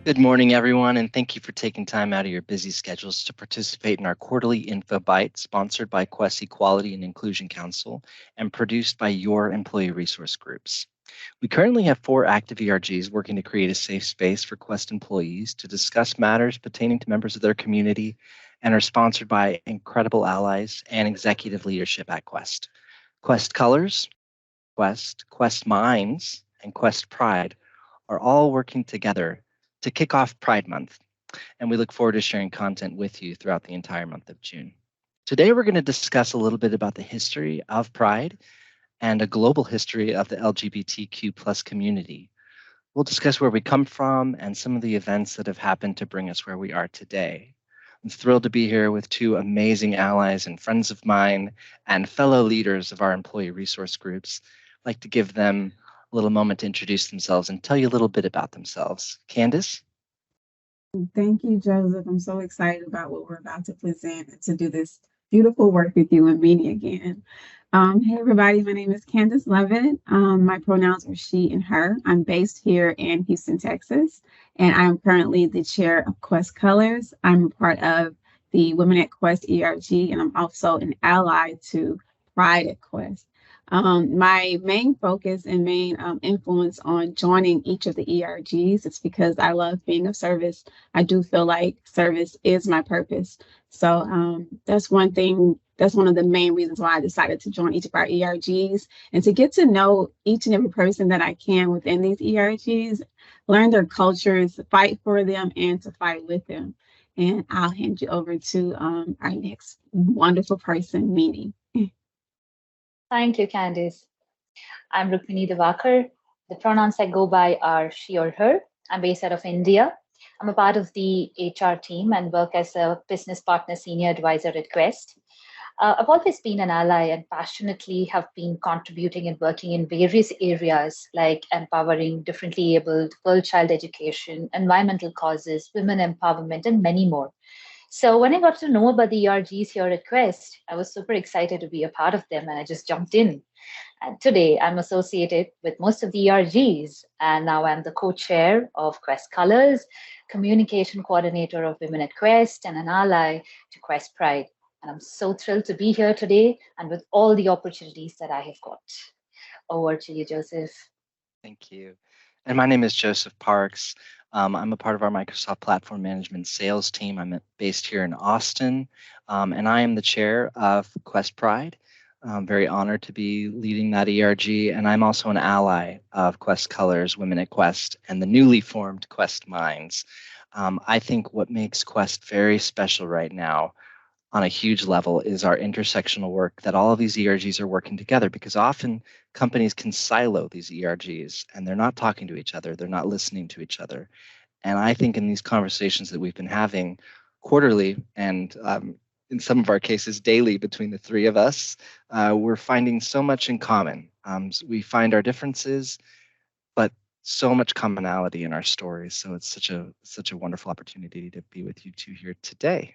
Good morning, everyone, and thank you for taking time out of your busy schedules to participate in our quarterly Info Bite, sponsored by Quest Equality and Inclusion Council and produced by your employee resource groups. We currently have 4 active ERGs working to create a safe space for Quest employees to discuss matters pertaining to members of their community and are sponsored by incredible allies and executive leadership at Quest. Quest Colors, Quest Minds, and Quest Pride are all working together to kick off Pride Month, and we look forward to sharing content with you throughout the entire month of June. Today, we're going to discuss a little bit about the history of Pride and a global history of the LGBTQ plus community. We'll discuss where we come from and some of the events that have happened to bring us where we are today. I'm thrilled to be here with 2 amazing allies and friends of mine and fellow leaders of our employee resource groups. I'd like to give them a little moment to introduce themselves and tell you a little bit about themselves. Candace? Thank you, Joseph. I'm so excited about what we're about to present and to do this beautiful work with you and Beanie again. Hey, everybody. My name is Candace Levitt. My pronouns are she and her. I'm based here in Houston, Texas, and I'm currently the chair of Quest Colors. I'm a part of the Women at Quest ERG, and I'm also an ally to Pride at Quest. My main focus and main influence on joining each of the ERGs is because I love being of service. I do feel like service is my purpose. So that's one thing. That's one of the main reasons why I decided to join each of our ERGs and to get to know each and every person that I can within these ERGs, learn their cultures, fight for them, and to fight with them. And I'll hand you over to our next wonderful person, Meanie. Thank you, Candice. I'm Rukmini Divakar. The pronouns I go by are she or her. I'm based out of India. I'm a part of the HR team and work as a business partner senior advisor at Quest. I've always been an ally and passionately have been contributing and working in various areas like empowering differently abled, girl child education, environmental causes, women empowerment, and many more. So when I got to know about the ERGs here at Quest, I was super excited to be a part of them and I just jumped in. And today I'm associated with most of the ERGs, and now I'm the co chair of Quest Colors, communication coordinator of Women at Quest, and an ally to Quest Pride. And I'm so thrilled to be here today and with all the opportunities that I have got. Over to you, Joseph. Thank you. And my name is Joseph Parks. I'm a part of our Microsoft Platform Management sales team. I'm based here in Austin, and I am the chair of Quest Pride. I'm very honored to be leading that ERG, and I'm also an ally of Quest Colors, Women at Quest, and the newly formed Quest Minds. I think what makes Quest very special right now on a huge level is our intersectional work that all of these ERGs are working together, because often companies can silo these ERGs and they're not talking to each other, they're not listening to each other. And I think in these conversations that we've been having quarterly and in some of our cases daily between the 3 of us, we're finding so much in common. So we find our differences, but so much commonality in our stories. So it's such a wonderful opportunity to be with you two here today.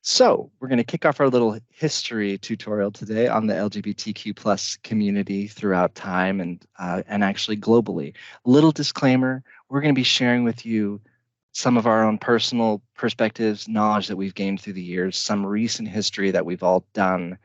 So we're going to kick off our little history tutorial today on the LGBTQ plus community throughout time and actually globally. A little disclaimer: we're going to be sharing with you some of our own personal perspectives, knowledge that we've gained through the years, some recent history that we've all done.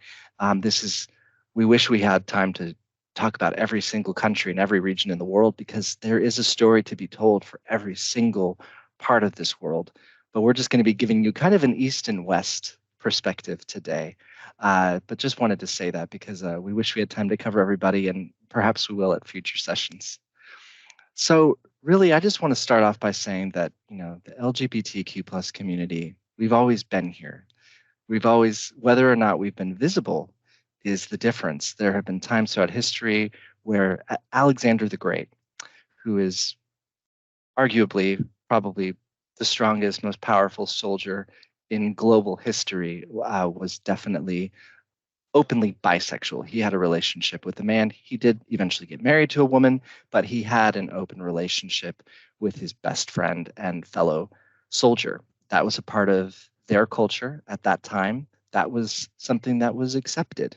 We wish we had time to talk about every single country and every region in the world, because there is a story to be told for every single part of this world. But we're just going to be giving you kind of an East and West perspective today. But just wanted to say that because we wish we had time to cover everybody, and perhaps we will at future sessions. So really, I just want to start off by saying that, the LGBTQ plus community, we've always been here. We've always, whether or not we've been visible is the difference. There have been times throughout history where Alexander the Great, who is arguably probably the strongest, most powerful soldier in global history, was definitely openly bisexual. He had a relationship with a man. He did eventually get married to a woman, but he had an open relationship with his best friend and fellow soldier. That was a part of their culture at that time. That was something that was accepted.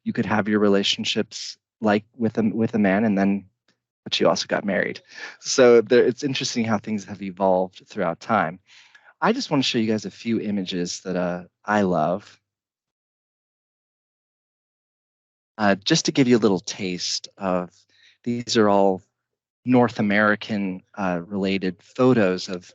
You could have your relationships like with a man, and then but she also got married. So it's interesting how things have evolved throughout time. I just want to show you guys a few images that I love. Just to give you a little taste of, these are all North American related photos of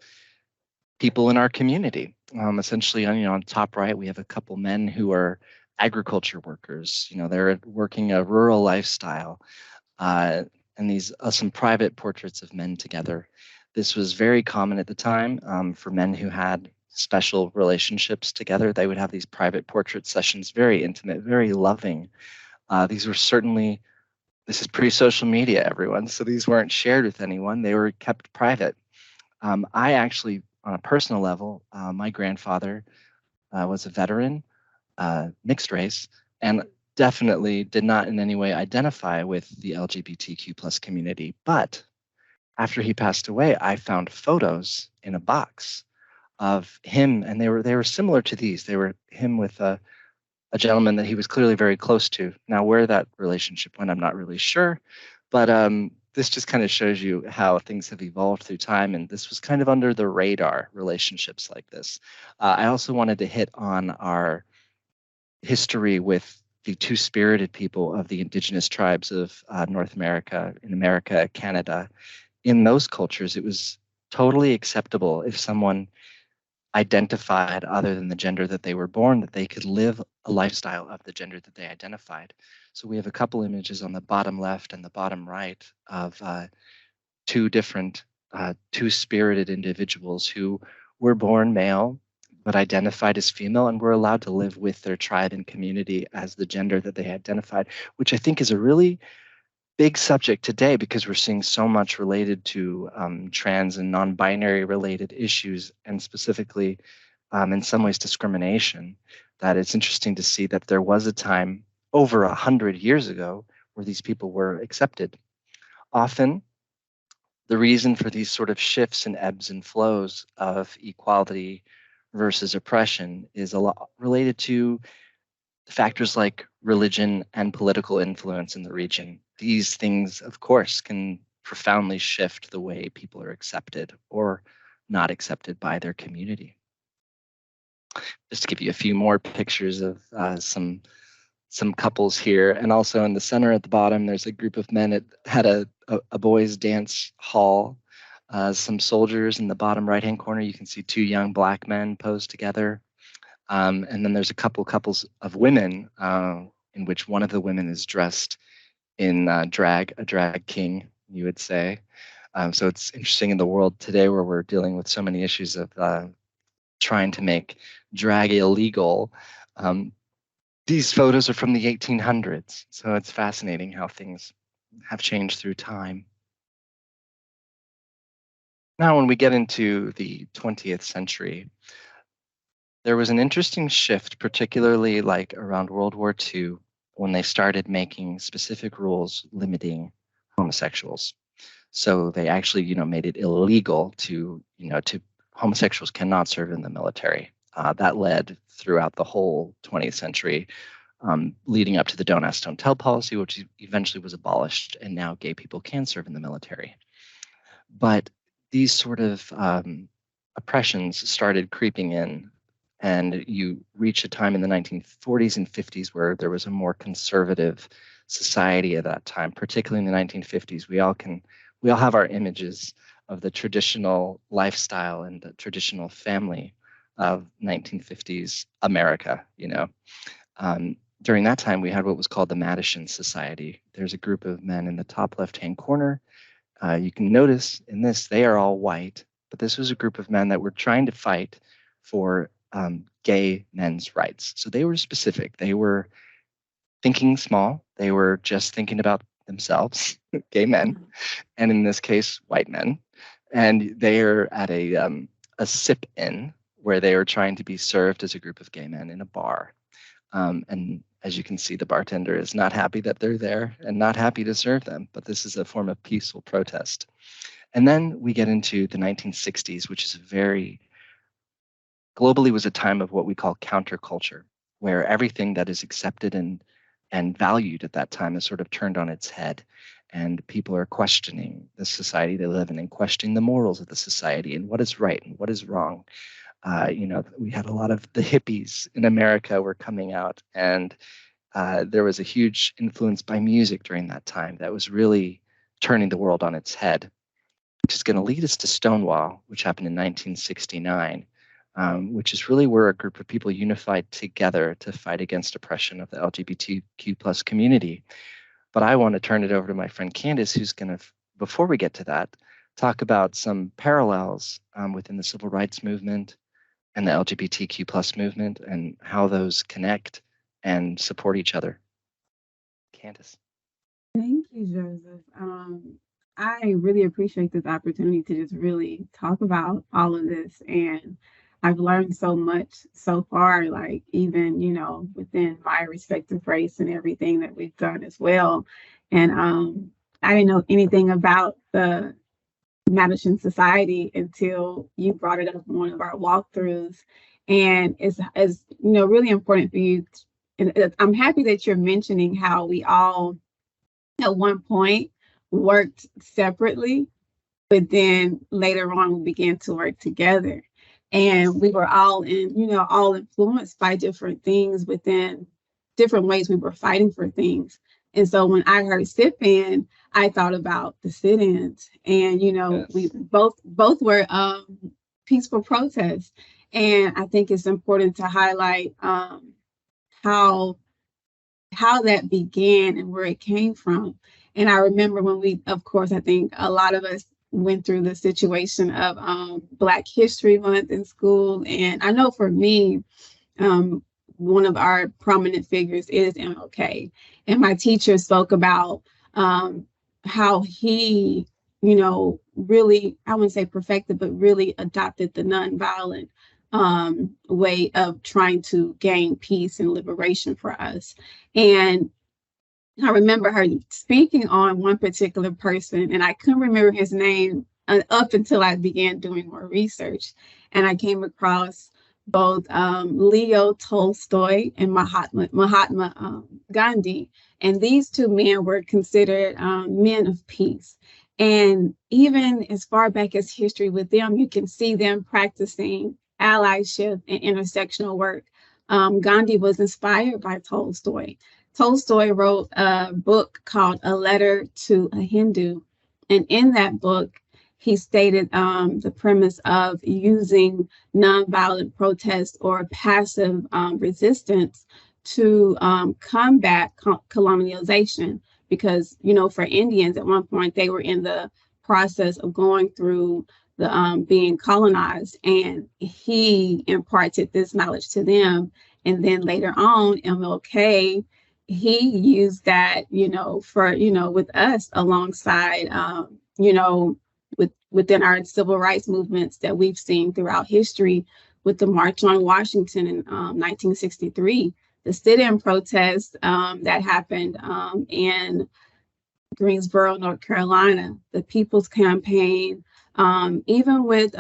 people in our community. Essentially, on top right, we have a couple men who are agriculture workers. They're working a rural lifestyle. And these are some private portraits of men together. This was very common at the time for men who had special relationships together. They would have these private portrait sessions, very intimate, very loving. These were certainly, this is pre-social media, everyone, so these weren't shared with anyone. They were kept private. I actually, on a personal level, my grandfather was a veteran, mixed race, and definitely did not in any way identify with the LGBTQ plus community. But after he passed away, I found photos in a box of him, and they were similar to these. They were him with a gentleman that he was clearly very close to. Now, where that relationship went, I'm not really sure, but this just kind of shows you how things have evolved through time, and this was kind of under the radar, relationships like this. I also wanted to hit on our history with the two-spirited people of the indigenous tribes of North America, in America, Canada. In those cultures, it was totally acceptable if someone identified other than the gender that they were born, that they could live a lifestyle of the gender that they identified. So we have a couple images on the bottom left and the bottom right of two different two-spirited individuals who were born male but identified as female and were allowed to live with their tribe and community as the gender that they identified, which I think is a really big subject today because we're seeing so much related to trans and non-binary related issues, and specifically in some ways discrimination, that it's interesting to see that there was a time over 100 years ago where these people were accepted. Often the reason for these sort of shifts and ebbs and flows of equality versus oppression is a lot related to factors like religion and political influence in the region. These things, of course, can profoundly shift the way people are accepted or not accepted by their community. Just to give you a few more pictures of some couples here, and also in the center at the bottom, there's a group of men that had a boys' dance hall. Some soldiers in the bottom right-hand corner, you can see two young black men posed together. And then there's a couples of women in which one of the women is dressed in drag, a drag king, you would say. So it's interesting in the world today where we're dealing with so many issues of trying to make drag illegal. These photos are from the 1800s, so it's fascinating how things have changed through time. Now, when we get into the 20th century, there was an interesting shift, particularly like around World War II, when they started making specific rules limiting homosexuals. So they actually, made it illegal to homosexuals cannot serve in the military. That led throughout the whole 20th century, leading up to the Don't Ask, Don't Tell policy, which eventually was abolished, and now gay people can serve in the military. But these sort of oppressions started creeping in, and you reach a time in the 1940s and 50s where there was a more conservative society at that time, particularly in the 1950s. We all have our images of the traditional lifestyle and the traditional family of 1950s America. During that time, we had what was called the Madison Society. There's a group of men in the top left-hand corner. You can notice in this, they are all white, but this was a group of men that were trying to fight for gay men's rights. So they were specific. They were thinking small. They were just thinking about themselves, gay men, and in this case, white men. And they are at a sip-in where they are trying to be served as a group of gay men in a bar. And as you can see, the bartender is not happy that they're there and not happy to serve them, but this is a form of peaceful protest. And then we get into the 1960s, which is globally was a time of what we call counterculture, where everything that is accepted and valued at that time is sort of turned on its head. and people are questioning the society they live in and questioning the morals of the society and what is right and what is wrong. We had a lot of the hippies in America were coming out, and there was a huge influence by music during that time that was really turning the world on its head, which is going to lead us to Stonewall, which happened in 1969, which is really where a group of people unified together to fight against oppression of the LGBTQ plus community. But I want to turn it over to my friend Candace, who's going to, before we get to that, talk about some parallels within the civil rights movement and the LGBTQ plus movement and how those connect and support each other. Candace. Thank you, Joseph. I really appreciate this opportunity to just really talk about all of this. And I've learned so much so far, like even, within my respective race and everything that we've done as well. And I didn't know anything about the Mattachine Society until you brought it up in one of our walkthroughs. And it's really important for you. And I'm happy that you're mentioning how we all at one point worked separately, but then later on we began to work together. And we were all all influenced by different things within different ways we were fighting for things. And so when I heard sit-in, I thought about the sit-ins, and Yes. we both were peaceful protests. And I think it's important to highlight how that began and where it came from. And I remember when I think a lot of us went through the situation of Black History Month in school. And I know for me, one of our prominent figures is MLK. And my teacher spoke about how he, really, I wouldn't say perfected, but really adopted the nonviolent way of trying to gain peace and liberation for us. And I remember her speaking on one particular person, and I couldn't remember his name up until I began doing more research. And I came across both Leo Tolstoy and Mahatma Gandhi. And these two men were considered men of peace. And even as far back as history with them, you can see them practicing allyship and intersectional work. Gandhi was inspired by Tolstoy. Tolstoy wrote a book called A Letter to a Hindu. And in that book, he stated the premise of using nonviolent protest or passive resistance to combat colonialization. Because, for Indians at one point, they were in the process of going through the being colonized, and he imparted this knowledge to them. And then later on, MLK, he used that, for, with us alongside, within our civil rights movements that we've seen throughout history, with the March on Washington in 1963, the sit-in protest that happened in Greensboro, North Carolina, the People's Campaign, even with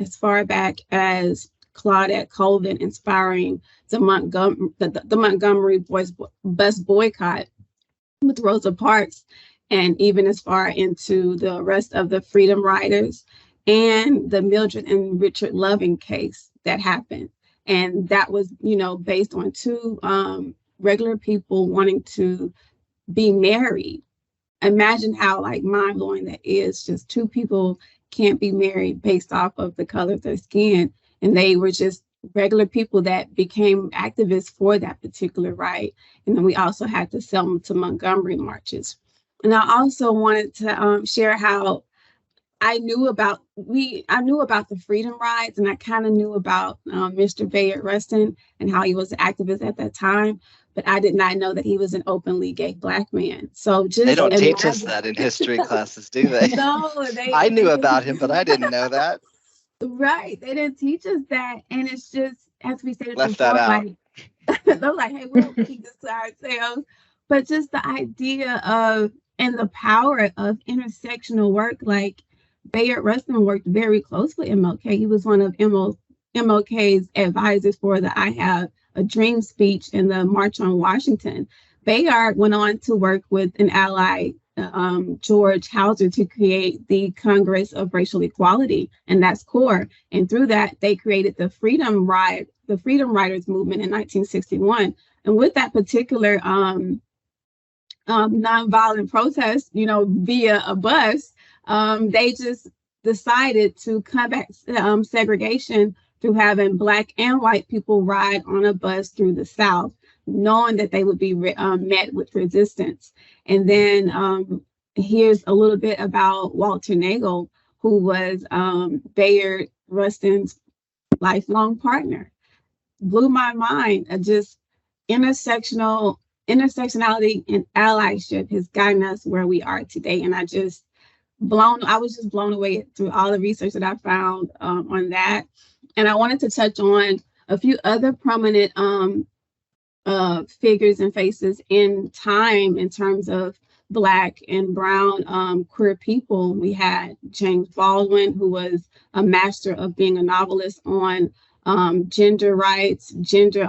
as far back as Claudette Colvin inspiring the Montgomery bus boycott with Rosa Parks, and even as far into the rest of the Freedom Riders and the Mildred and Richard Loving case that happened. And that was, based on two regular people wanting to be married. Imagine how mind-blowing that is. Just two people can't be married based off of the color of their skin. And they were just regular people that became activists for that particular right. And then we also had the Selma to Montgomery marches. And I also wanted to share how I knew about the freedom rides, and I kind of knew about Mr. Bayard Rustin and how he was an activist at that time, but I did not know that he was an openly gay Black man. So they don't teach us that in history classes, do they? No, I knew about him, but I didn't know that. Right, they didn't teach us that, and it's just, as we said, left that out. They're like, hey, we don't keep this to ourselves, but just the idea of and the power of intersectional work, like Bayard Rustin worked very closely with MLK. He was one of MLK's advisors for the I Have a Dream speech in the March on Washington. Bayard went on to work with an ally, George Hauser to create the Congress of Racial Equality, and that's CORE. And through that, they created the Freedom Riders movement in 1961. And with that particular nonviolent protest, via a bus, they just decided to combat segregation through having Black and white people ride on a bus through the South, knowing that they would be met with resistance. And then here's a little bit about Walter Nagel, who was Bayard Rustin's lifelong partner. Blew my mind. Just intersectionality and allyship has gotten us where we are today. And I was just blown away through all the research that I found on that. And I wanted to touch on a few other prominent figures and faces in time in terms of Black and brown queer people. We had James Baldwin, who was a master of being a novelist on gender rights, gender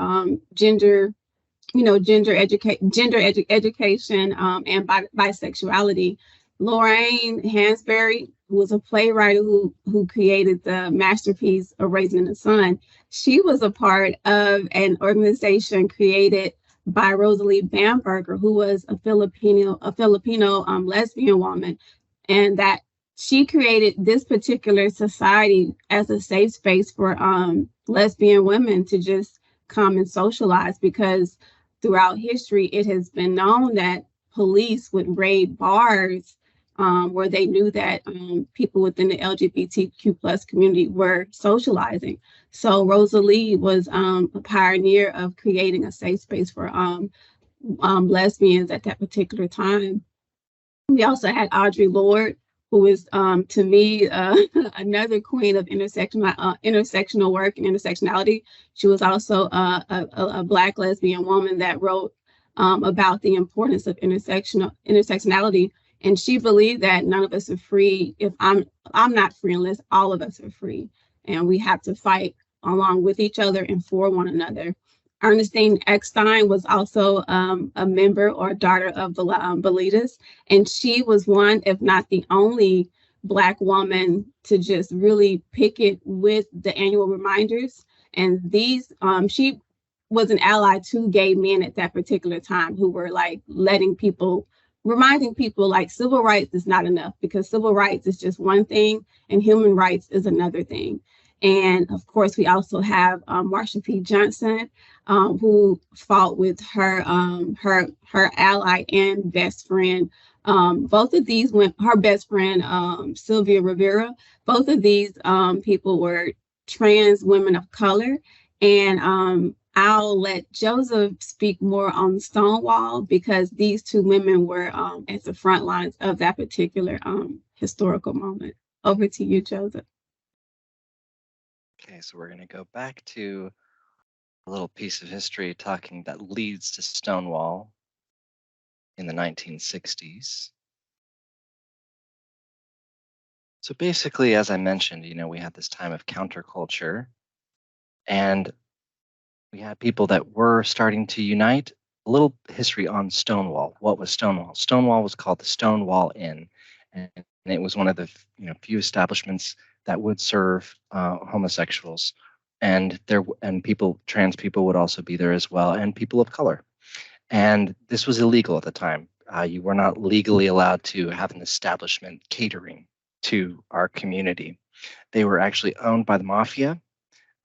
education, and bisexuality. Lorraine Hansberry, who was a playwright who created the masterpiece of Raisin in the Sun. She was a part of an organization created by Rosalie Bamberger, who was a Filipino lesbian woman, and that she created this particular society as a safe space for lesbian women to just come and socialize, because throughout history, it has been known that police would raid bars where they knew that people within the LGBTQ plus community were socializing. So Rosalie was a pioneer of creating a safe space for lesbians at that particular time. We also had Audre Lorde, who is, to me, another queen of intersectional work and intersectionality. She was also a Black lesbian woman that wrote about the importance of intersectionality. And she believed that none of us are free. If I'm not free unless all of us are free. And we have to fight along with each other and for one another. Ernestine Eckstein was also a member or daughter of Velitas, and she was one, if not the only, Black woman to just really picket with the annual reminders. And these, she was an ally to gay men at that particular time, who were like reminding people like civil rights is not enough, because civil rights is just one thing and human rights is another thing. And of course, we also have Marsha P. Johnson, who fought with her ally and best friend. Both of these her best friend, Sylvia Rivera. Both of these people were trans women of color. And I'll let Joseph speak more on Stonewall, because these two women were at the front lines of that particular historical moment. Over to you, Joseph. Okay, so we're going to go back to a little piece of history that leads to Stonewall in the 1960s. So basically, as I mentioned, we had this time of counterculture, and we had people that were starting to unite. A little history on Stonewall. What was Stonewall? Stonewall was called the Stonewall Inn, and it was one of the few establishments that would serve homosexuals, and trans people would also be there as well, and people of color. And this was illegal at the time. You were not legally allowed to have an establishment catering to our community. They were actually owned by the mafia,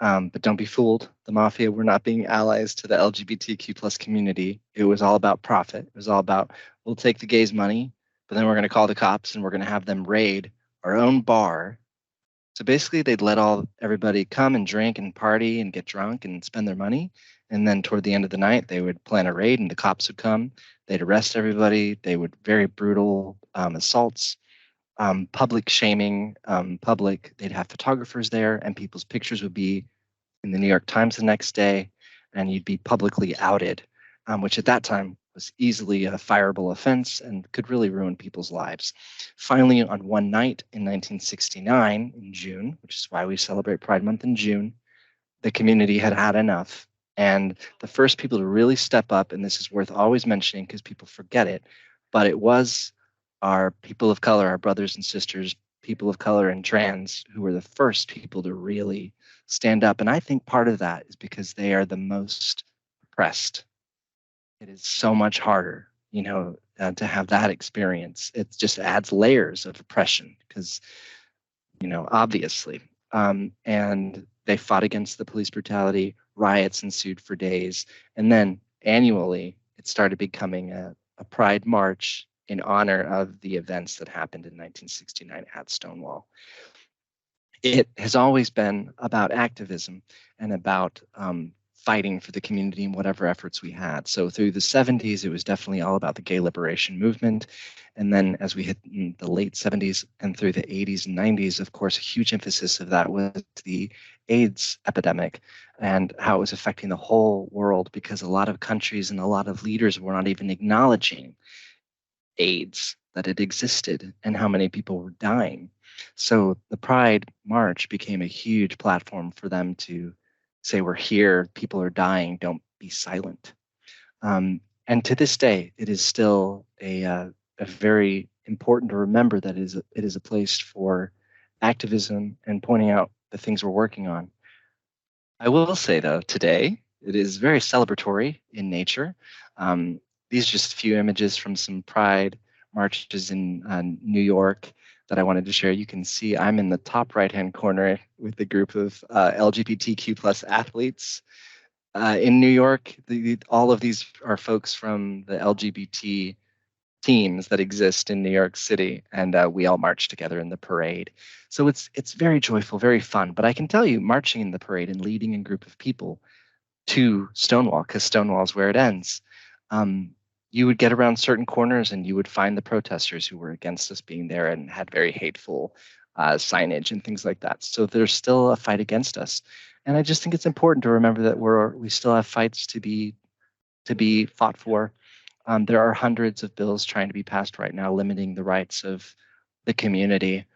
but don't be fooled. The mafia were not being allies to the LGBTQ plus community. It was all about profit. It was all about, we'll take the gays' money, but then we're going to call the cops and we're going to have them raid our own bar. So basically, they'd let everybody come and drink and party and get drunk and spend their money. And then toward the end of the night, they would plan a raid and the cops would come. They'd arrest everybody. They would very brutal assaults, public shaming, they'd have photographers there, and people's pictures would be in the New York Times the next day, and you'd be publicly outed, which at that time was easily a fireable offense and could really ruin people's lives. Finally, on one night in 1969, in June, which is why we celebrate Pride Month in June, the community had had enough. And the first people to really step up, and this is worth always mentioning because people forget it, but it was our people of color, our brothers and sisters, people of color and trans, who were the first people to really stand up. And I think part of that is because they are the most oppressed. It is so much harder, to have that experience. It just adds layers of oppression because, obviously. And they fought against the police brutality, riots ensued for days. And then annually, it started becoming a pride march in honor of the events that happened in 1969 at Stonewall. It has always been about activism and about fighting for the community and whatever efforts we had. So through the 70s, it was definitely all about the gay liberation movement. And then as we hit the late 70s and through the 80s and 90s, of course, a huge emphasis of that was the AIDS epidemic and how it was affecting the whole world because a lot of countries and a lot of leaders were not even acknowledging AIDS, that it existed, and how many people were dying. So the Pride March became a huge platform for them to say, we're here, people are dying, don't be silent. And to this day, it is still a very important to remember that it is a place for activism and pointing out the things we're working on. I will say, though, today it is very celebratory in nature. These are just a few images from some Pride marches in New York that I wanted to share. You can see I'm in the top right-hand corner with a group of LGBTQ plus athletes in New York. All of these are folks from the LGBT teams that exist in New York City, and we all march together in the parade. So it's very joyful, very fun. But I can tell you, marching in the parade and leading a group of people to Stonewall, because Stonewall is where it ends, you would get around certain corners and you would find the protesters who were against us being there and had very hateful signage and things like that. So there's still a fight against us. And I just think it's important to remember that we still have fights to be fought for. There are hundreds of bills trying to be passed right now limiting the rights of the community.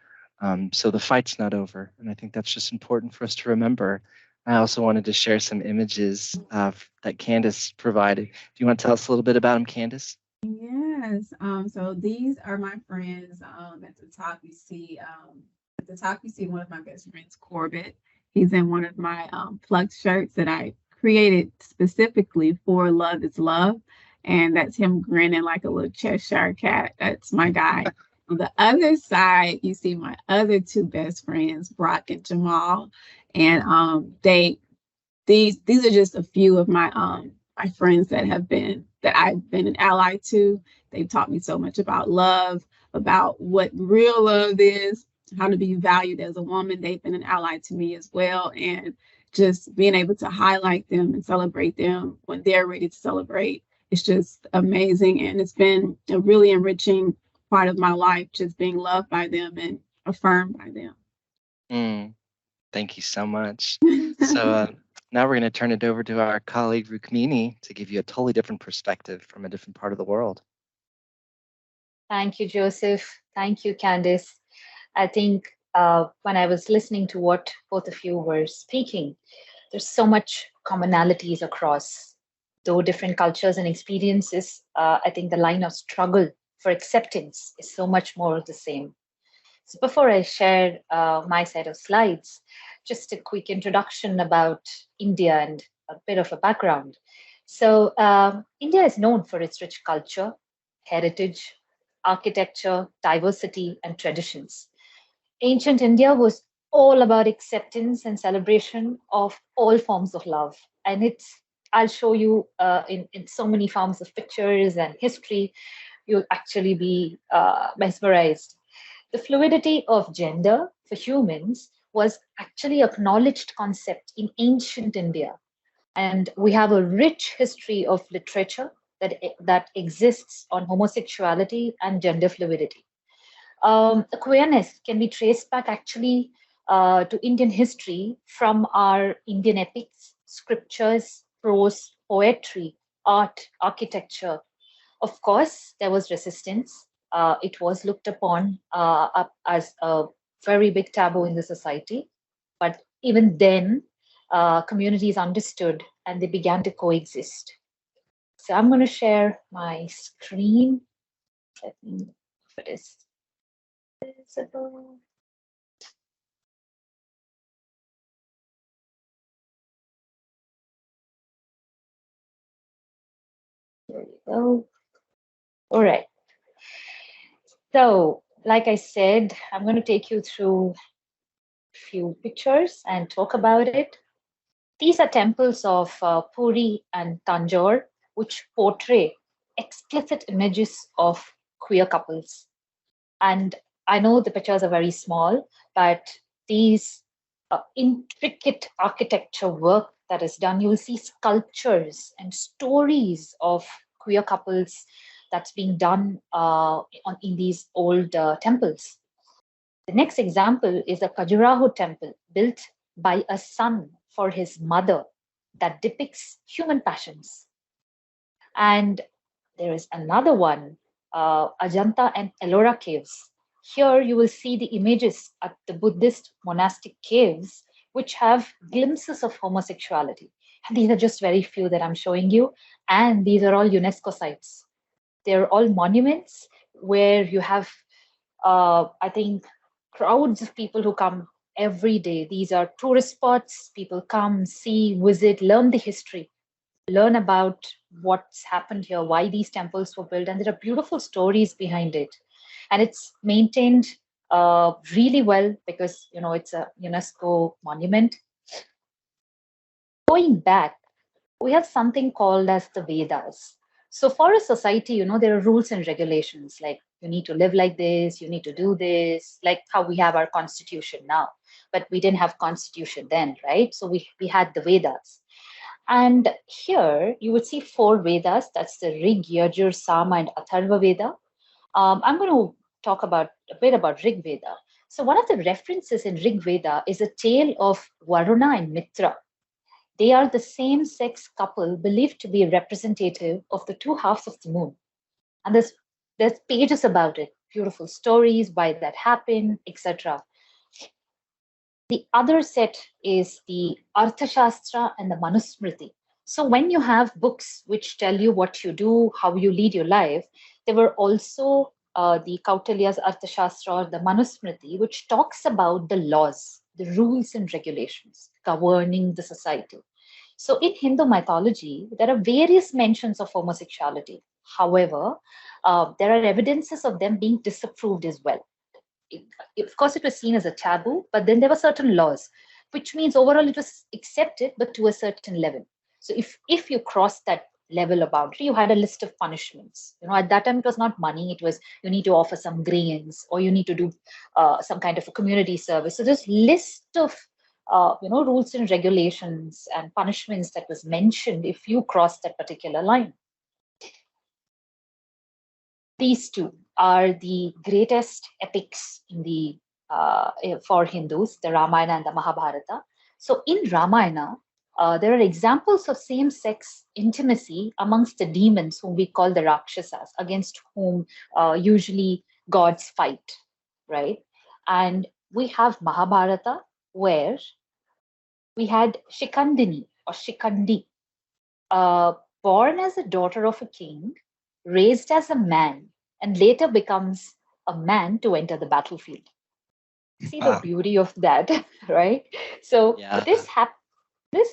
So the fight's not over. And I think that's just important for us to remember. I also wanted to share some images that Candace provided. Do you want to tell us a little bit about them, Candace? Yes. So these are my friends. At the top you see one of my best friends, Corbett. He's in one of my plugged shirts that I created specifically for Love is Love. And that's him grinning like a little Cheshire cat. That's my guy. On the other side, you see my other two best friends, Brock and Jamal. And these are just a few of my my friends that I've been an ally to. They've taught me so much about love, about what real love is, how to be valued as a woman. They've been an ally to me as well. And just being able to highlight them and celebrate them when they're ready to celebrate. It's just amazing. And it's been a really enriching part of my life, just being loved by them and affirmed by them. Thank you so much. So now we're going to turn it over to our colleague Rukmini to give you a totally different perspective from a different part of the world. Thank you, Joseph. Thank you, Candice. I think when I was listening to what both of you were speaking, there's so much commonalities across, though different cultures and experiences. I think the line of struggle for acceptance is so much more the same. So before I share my set of slides, just a quick introduction about India and a bit of a background. So India is known for its rich culture, heritage, architecture, diversity, and traditions. Ancient India was all about acceptance and celebration of all forms of love. And I'll show you in so many forms of pictures and history, you'll actually be mesmerized. The fluidity of gender for humans was actually acknowledged concept in ancient India. And we have a rich history of literature that exists on homosexuality and gender fluidity. The queerness can be traced back actually to Indian history from our Indian epics, scriptures, prose, poetry, art, architecture. Of course, there was resistance. It was looked upon as a very big taboo in the society. But even then, communities understood and they began to coexist. So I'm going to share my screen. Let me It is visible. There you go. All right. So, like I said, I'm going to take you through a few pictures and talk about it. These are temples of Puri and Tanjore, which portray explicit images of queer couples. And I know the pictures are very small, but these intricate architecture work that is done, you will see sculptures and stories of queer couples that's being done in these old temples. The next example is a Khajuraho temple built by a son for his mother that depicts human passions. And there is another one, Ajanta and Ellora caves. Here you will see the images at the Buddhist monastic caves, which have glimpses of homosexuality. And these are just very few that I'm showing you. And these are all UNESCO sites. They're all monuments where you have, I think, crowds of people who come every day. These are tourist spots. People come, see, visit, learn the history, learn about what's happened here, why these temples were built, and there are beautiful stories behind it. And it's maintained really well because it's a UNESCO monument. Going back, we have something called as the Vedas. So for a society, there are rules and regulations like you need to live like this, you need to do this, like how we have our constitution now. But we didn't have constitution then, right? So we had the Vedas. And here you would see 4 Vedas. That's the Rig, Yajur, Sama, and Atharva Veda. I'm going to talk a bit about Rig Veda. So one of the references in Rig Veda is a tale of Varuna and Mitra. They are the same-sex couple believed to be representative of the 2 halves of the moon. And there's pages about it, beautiful stories, why that happened, etc. The other set is the Arthashastra and the Manusmriti. So when you have books which tell you what you do, how you lead your life, there were also the Kautilya's Arthashastra or the Manusmriti, which talks about the laws, the rules and regulations governing the society. So in Hindu mythology, there are various mentions of homosexuality. However, there are evidences of them being disapproved as well. Of course, it was seen as a taboo, but then there were certain laws, which means overall it was accepted, but to a certain level. So if you crossed that level of boundary, you had a list of punishments. At that time, it was not money. It was you need to offer some grains or you need to do some kind of a community service. So this list of rules and regulations and punishments that was mentioned if you crossed that particular line. These two are the greatest epics in the for Hindus, the Ramayana and the Mahabharata. So in Ramayana, there are examples of same-sex intimacy amongst the demons whom we call the Rakshasas, against whom usually gods fight, right? And we have Mahabharata, where we had Shikandini or Shikandi, born as a daughter of a king, raised as a man, and later becomes a man to enter the battlefield. See the beauty of that, right? So Yeah. this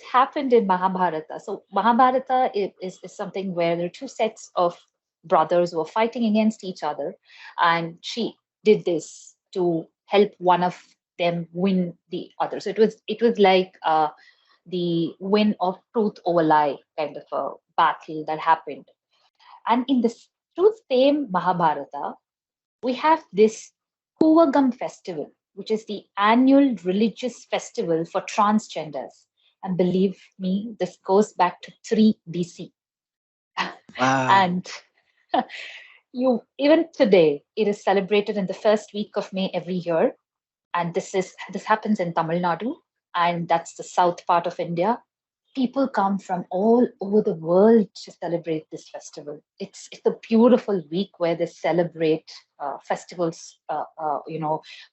happened in Mahabharata. So Mahabharata is something where there are 2 sets of brothers who are fighting against each other, and she did this to help one of them win the other. So it was like the win of truth over lie kind of a battle that happened. And in this through same Mahabharata, we have this Kuvagam festival, which is the annual religious festival for transgenders. And believe me, this goes back to 3 BC. Wow. And even today, it is celebrated in the first week of May every year. And this happens in Tamil Nadu, and that's the south part of India. People come from all over the world to celebrate this festival. It's a beautiful week where they celebrate festivals,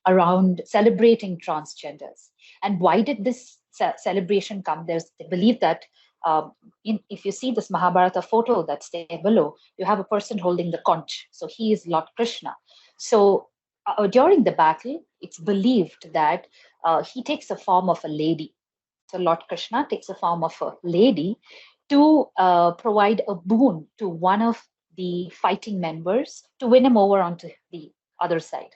around celebrating transgenders. And why did this celebration come? They believe that if you see this Mahabharata photo that's there below, you have a person holding the conch. So he is Lord Krishna. So during the battle, it's believed that he takes the form of a lady. So Lord Krishna takes the form of a lady to provide a boon to one of the fighting members to win him over onto the other side.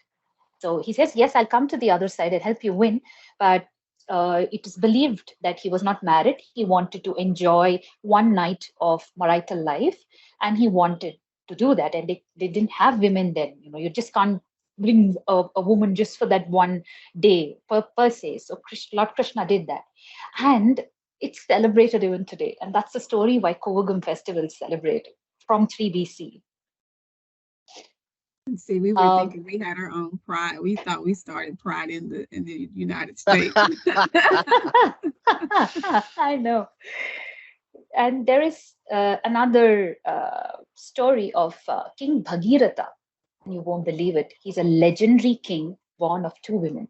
So he says, yes, I'll come to the other side and help you win. But it is believed that he was not married. He wanted to enjoy one night of marital life, and he wanted to do that. And they didn't have women then. You just can't bring a woman just for that one day per se. So Lord Krishna did that. And it's celebrated even today. And that's the story why Kovagam festival is celebrated from 3 BC. See, we were thinking we had our own pride. We thought we started pride in the United States. I know. And there is another story of King Bhagiratha. You won't believe it. He's a legendary king born of two women.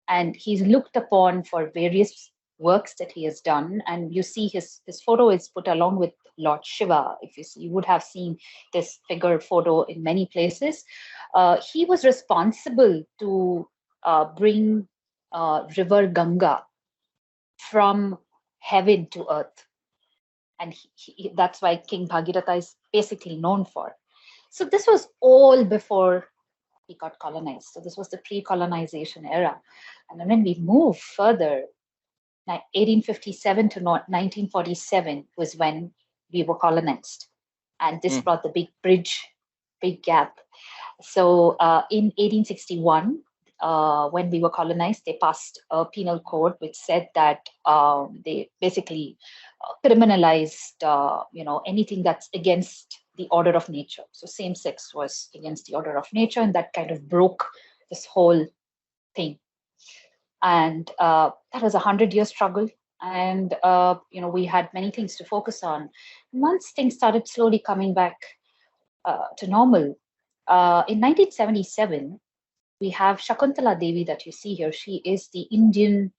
And he's looked upon for various works that he has done. And you see his photo is put along with Lord Shiva. If you see, you would have seen this figure photo in many places. He was responsible to bring river Ganga from heaven to earth. And that's why King Bhagiratha is basically known for. So this was all before he got colonized. So this was the pre-colonization era. And then when we move further, 1857 to 1947 was when we were colonized. And this brought the big gap. So in 1861, when we were colonized, they passed a penal code which said that they basically criminalized, anything that's against the order of nature. So same-sex was against the order of nature, and that kind of broke this whole thing. And that was a 100-year struggle. And we had many things to focus on. Once things started slowly coming back to normal, in 1977, we have Shakuntala Devi that you see here. She is the Indian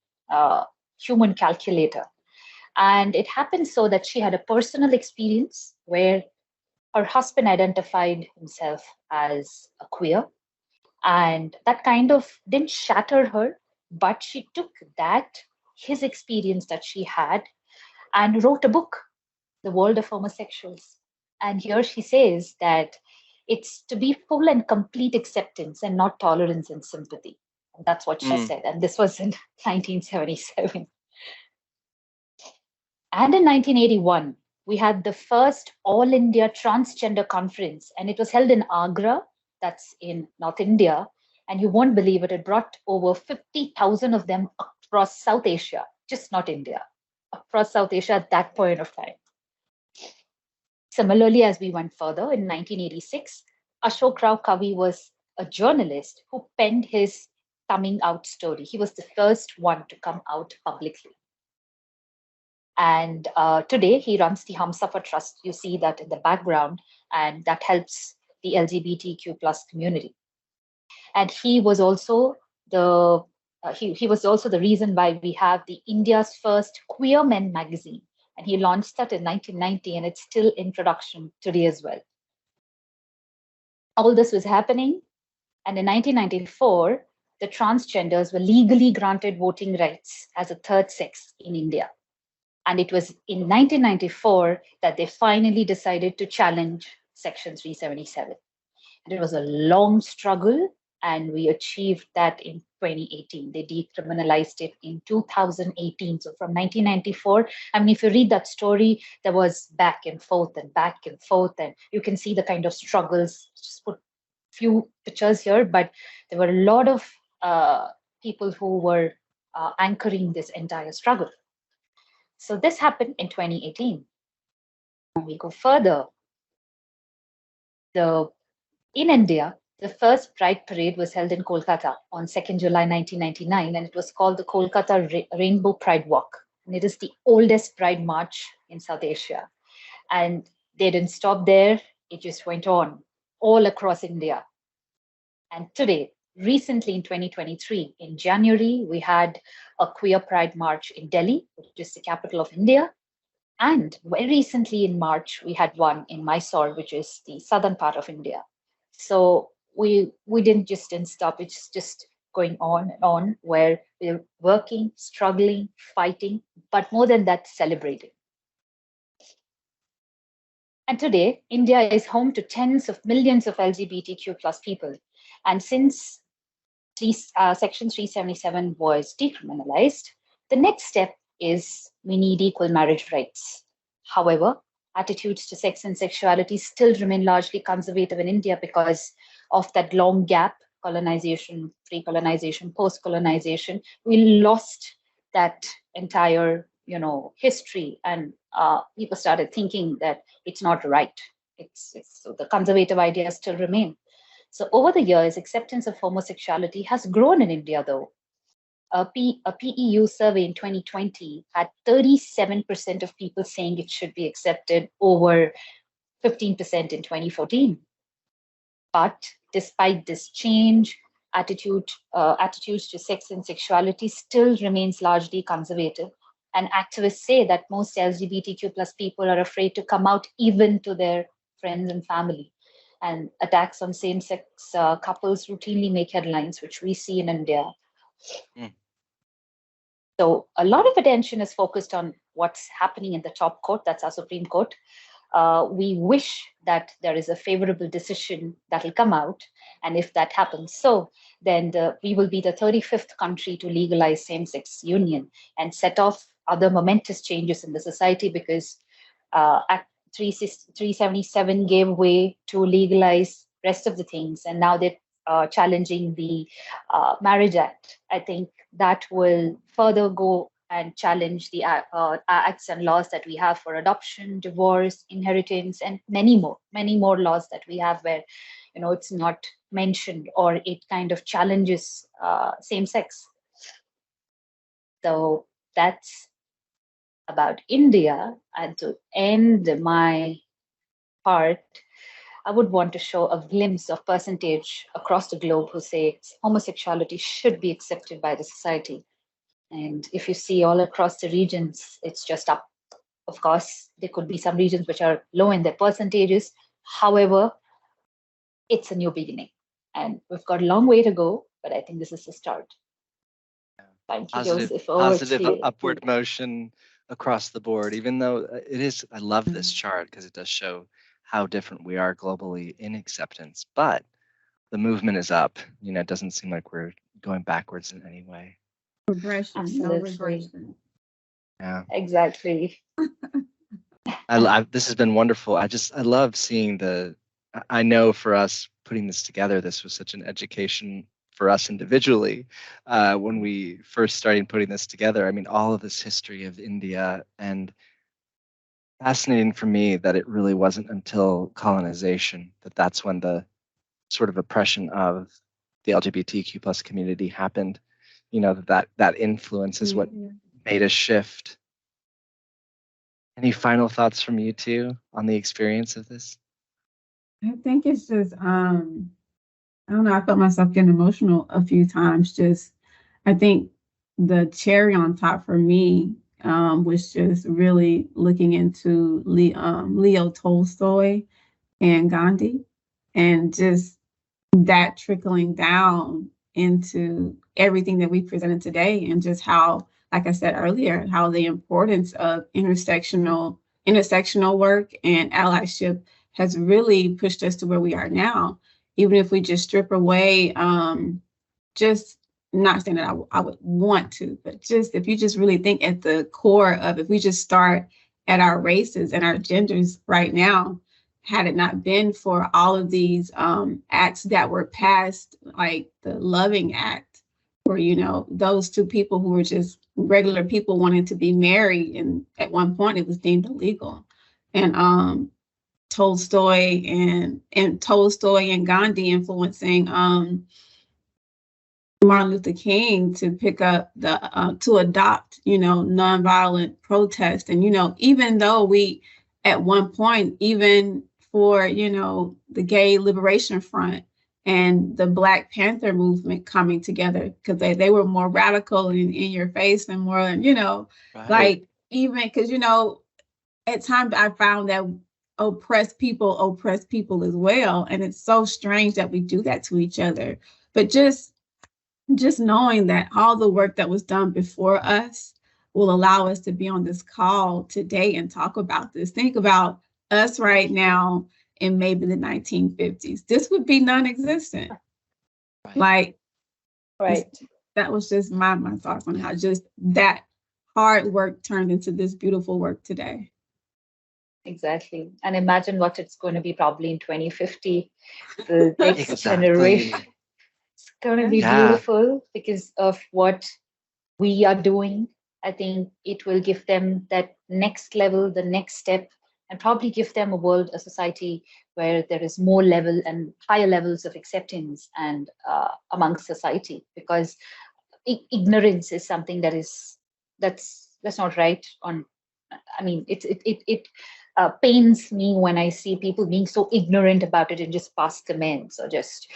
human calculator. And it happened so that she had a personal experience where her husband identified himself as a queer. And that kind of didn't shatter her, but she took his experience that she had, and wrote a book, The World of Homosexuals. And here she says that it's to be full and complete acceptance and not tolerance and sympathy. And that's what she said. And this was in 1977. And in 1981, we had the first All India Transgender Conference, and it was held in Agra, that's in North India. And you won't believe it, it brought over 50,000 of them across South Asia, just not India, across South Asia at that point of time. Similarly, as we went further, in 1986, Ashok Rao Kavi was a journalist who penned his coming out story. He was the first one to come out publicly. And today he runs the Humsafar Trust. You see that in the background, and that helps the LGBTQ plus community. And he was also the reason why we have the India's first Queer Men magazine. And he launched that in 1990, and it's still in production today as well. All this was happening. And in 1994, the transgenders were legally granted voting rights as a third sex in India. And it was in 1994 that they finally decided to challenge Section 377. And it was a long struggle, and we achieved that in 2018. They decriminalized it in 2018. So from 1994, I mean, if you read that story, there was back and forth, and you can see the kind of struggles. Just put a few pictures here, but there were a lot of people who were anchoring this entire struggle. So this happened in 2018. When we go further, in India, the first Pride Parade was held in Kolkata on 2nd July 1999, and it was called the Kolkata Rainbow Pride Walk. And it is the oldest Pride March in South Asia. And they didn't stop there, it just went on all across India. And today, recently in 2023, in January, we had a Queer Pride March in Delhi, which is the capital of India. And very recently in March, we had one in Mysore, which is the southern part of India. So we didn't stop. It's just going on and on, where we're working, struggling, fighting, but more than that, celebrating. And today, India is home to tens of millions of LGBTQ plus people. And since Section 377 was decriminalized, the next step is we need equal marriage rights. However, attitudes to sex and sexuality still remain largely conservative in India because of that long gap, colonization, pre-colonization, post-colonization. We lost that entire, history, and people started thinking that it's not right. So the conservative ideas still remain. So over the years, acceptance of homosexuality has grown in India, though. A PEU survey in 2020 had 37% of people saying it should be accepted, over 15% in 2014. But despite this change, attitudes to sex and sexuality still remains largely conservative. And activists say that most LGBTQ plus people are afraid to come out even to their friends and family. And attacks on same-sex couples routinely make headlines, which we see in India. Mm. So a lot of attention is focused on what's happening in the top court, that's our Supreme Court. We wish that there is a favorable decision that will come out. And if that happens, then we will be the 35th country to legalize same-sex union and set off other momentous changes in the society, because Act 377 gave way to legalize rest of the things, and now they're challenging the Marriage Act. I think that will further go and challenge the acts and laws that we have for adoption, divorce, inheritance, and many more laws that we have where, it's not mentioned, or it kind of challenges same sex. So that's about India. And to end my part, I would want to show a glimpse of percentage across the globe who say homosexuality should be accepted by the society. And if you see all across the regions, it's just up. Of course, there could be some regions which are low in their percentages. However, it's a new beginning. And we've got a long way to go, but I think this is the start. Thank you, Joseph. Positive upward motion across the board, even though it is, I love this chart because it does show how different we are globally in acceptance, but the movement is up. It doesn't seem like we're going backwards in any way. Progression, no regression. Yeah, exactly. This has been wonderful. I love seeing I know for us putting this together, this was such an education for us individually when we first started putting this together. I mean, all of this history of India, and fascinating for me that it really wasn't until colonization that's when the sort of oppression of the LGBTQ plus community happened. That influence is what made a shift. Any final thoughts from you two on the experience of this? I think it's just, I don't know, I felt myself getting emotional a few times. I think the cherry on top for me was just really looking into Leo Tolstoy and Gandhi, and just that trickling down into everything that we presented today, and just how, like I said earlier, how the importance of intersectional work and allyship has really pushed us to where we are now. Even if we just strip away, just not saying that I would want to, but just if you just really think at the core of, if we just start at our races and our genders right now, had it not been for all of these acts that were passed, like the Loving Act, where, those two people who were just regular people wanting to be married, and at one point it was deemed illegal. And Tolstoy and Gandhi influencing Martin Luther King to pick up to adopt, nonviolent protest. And, even though we, at one point, even for, the Gay Liberation Front and the Black Panther movement coming together, because they were more radical in your face and more, right. like, even because, at times I found that oppressed people as well. And it's so strange that we do that to each other. But just knowing that all the work that was done before us will allow us to be on this call today and talk about this. Think about us right now in maybe the 1950s. This would be non-existent. Right. That was just my thoughts on how just that hard work turned into this beautiful work today. Exactly. And imagine what it's going to be probably in 2050. The next generation. It's going to be beautiful because of what we are doing. I think it will give them that next level, the next step, and probably give them a world, a society where there is more level and higher levels of acceptance and amongst society. Because ignorance is something that's not right. It pains me when I see people being so ignorant about it and just pass comments or just,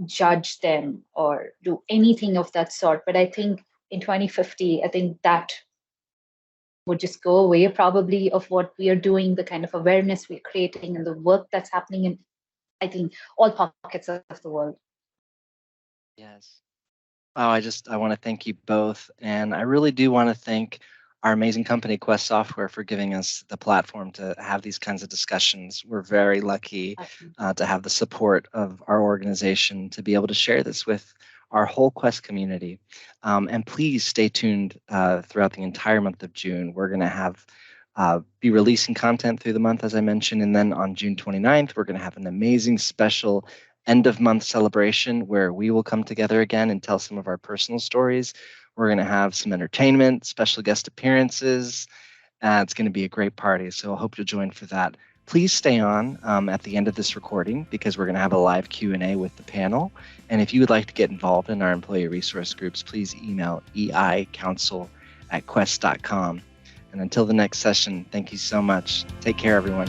judge them or do anything of that sort. But I think in 2050, I think that would just go away probably of what we are doing, the kind of awareness we're creating and the work that's happening in, I think, all pockets of the world. Yes. Oh, I want to thank you both. And I really do want to thank our amazing company, Quest Software, for giving us the platform to have these kinds of discussions. We're very lucky to have the support of our organization to be able to share this with our whole Quest community. And please stay tuned throughout the entire month of June. We're going to be releasing content through the month, as I mentioned. And then on June 29th, we're going to have an amazing special end of month celebration where we will come together again and tell some of our personal stories. We're going to have some entertainment, special guest appearances. It's going to be a great party, so I hope you'll join for that. Please stay on at the end of this recording because we're going to have a live Q&A with the panel. And if you would like to get involved in our employee resource groups, please email eicouncil@quest.com. And until the next session, thank you so much. Take care, everyone.